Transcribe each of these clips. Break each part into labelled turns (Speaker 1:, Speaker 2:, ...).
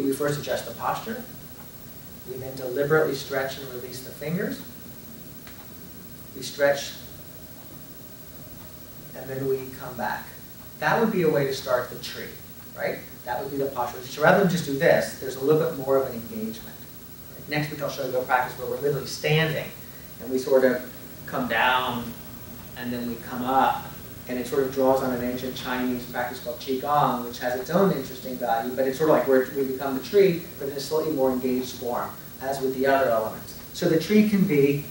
Speaker 1: We first adjust the posture. We then deliberately stretch and release the fingers. We stretch, and then we come back. That would be a way to start the tree, right? That would be the posture. So rather than just do this, there's a little bit more of an engagement. Right? Next week I'll show you a practice where we're literally standing, and we sort of come down, and then we come up, and it sort of draws on an ancient Chinese practice called Qigong, which has its own interesting value, but it's sort of like where we become the tree, but in a slightly more engaged form, as with the other elements. So the tree can be,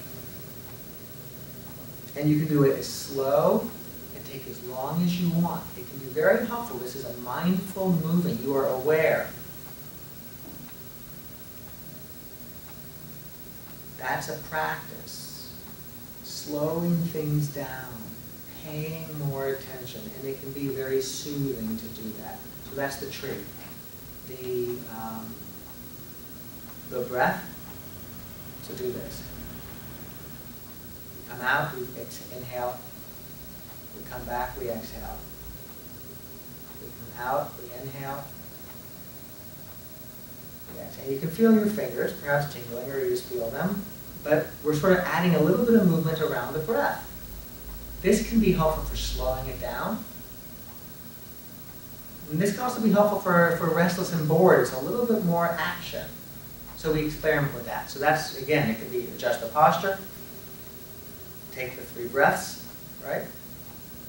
Speaker 1: and you can do it as slow and take as long as you want. It can be very helpful. This is a mindful moving. You are aware. That's a practice. Slowing things down. Paying more attention, and it can be very soothing to do that. So that's the tree. The breath. So do this. We come out, we inhale. We come back, we exhale. We come out, we inhale. We exhale. You can feel your fingers, perhaps tingling, or you just feel them, but we're sort of adding a little bit of movement around the breath. This can be helpful for slowing it down. And this can also be helpful for restless and bored. It's a little bit more action. So we experiment with that. So that's, again, it can be adjust the posture, take the 3 breaths, right?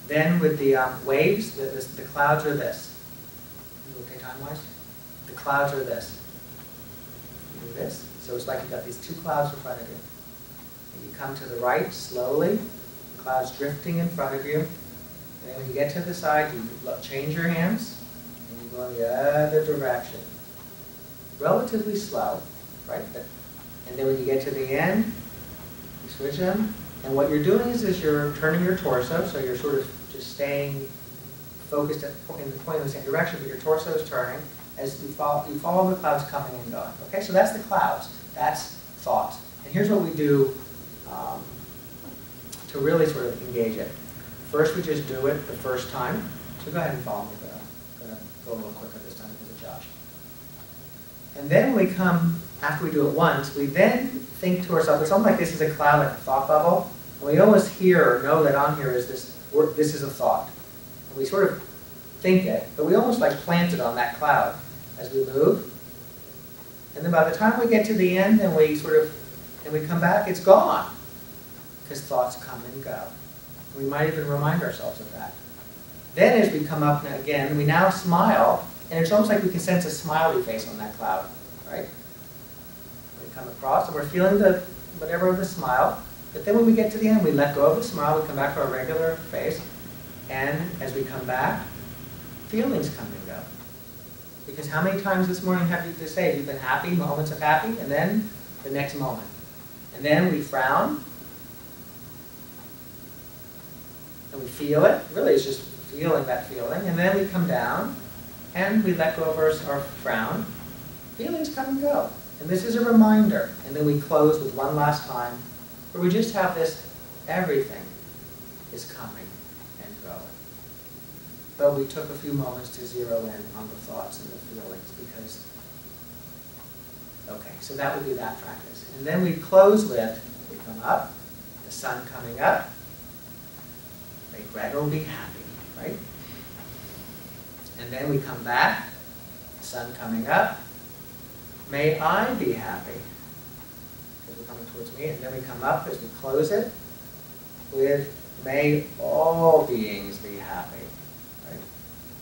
Speaker 1: Then with the waves, the clouds are this. You okay time-wise? The clouds are this. You do this. So it's like you've got these 2 clouds in front of you. And you come to the right slowly. Clouds drifting in front of you. And then when you get to the side, you change your hands, and you go in the other direction. Relatively slow, right? And then when you get to the end, you switch them. And what you're doing is you're turning your torso, so you're sort of just staying focused in the same direction, but your torso is turning as you follow the clouds coming and going. Okay, so that's the clouds. That's thought. And here's what we do to really sort of engage it. First, we just do it the first time. So go ahead and follow me, but I'm going to go a little quicker this time because of Josh. And then we come, after we do it once, we then think to ourselves, it's almost like this is a cloud, like a thought bubble. And we almost hear or know that on here is this is a thought. And we sort of think it, but we almost like plant it on that cloud as we move. And then by the time we get to the end and we come back, it's gone. Because thoughts come and go. We might even remind ourselves of that. Then as we come up again, we now smile, and it's almost like we can sense a smiley face on that cloud, right? We come across, and we're feeling whatever of the smile, but then when we get to the end, we let go of the smile, we come back to our regular face, and as we come back, feelings come and go. Because how many times this morning have you to say, you've been happy, moments of happy, and then the next moment. And then we frown, and we feel it. Really, it's just feeling that feeling. And then we come down, and we let go of our frown. Feelings come and go. And this is a reminder. And then we close with one last time, where we just have this, everything is coming and going. But we took a few moments to zero in on the thoughts and the feelings, because, okay, so that would be that practice. And then we close with, we come up, the sun coming up, may Greta will be happy, right? And then we come back, the sun coming up, may I be happy, because we're coming towards me. And then we come up as we close it with, may all beings be happy, right?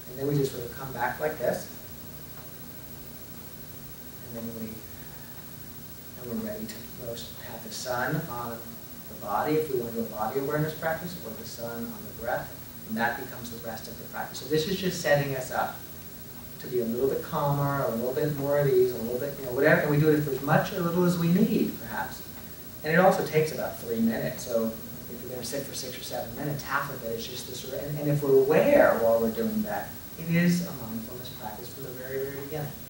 Speaker 1: And then we just sort of come back like this, and then we're ready to have the sun on the body, if we want to do a body awareness practice, or the sun on the breath, and that becomes the rest of the practice. So this is just setting us up to be a little bit calmer, a little bit more at ease, a little bit, whatever, and we do it for as much or little as we need, perhaps. And it also takes about 3 minutes, so if you're going to sit for 6 or 7 minutes, half of it is just this sort of, and if we're aware while we're doing that, it is a mindfulness practice from the very, very beginning.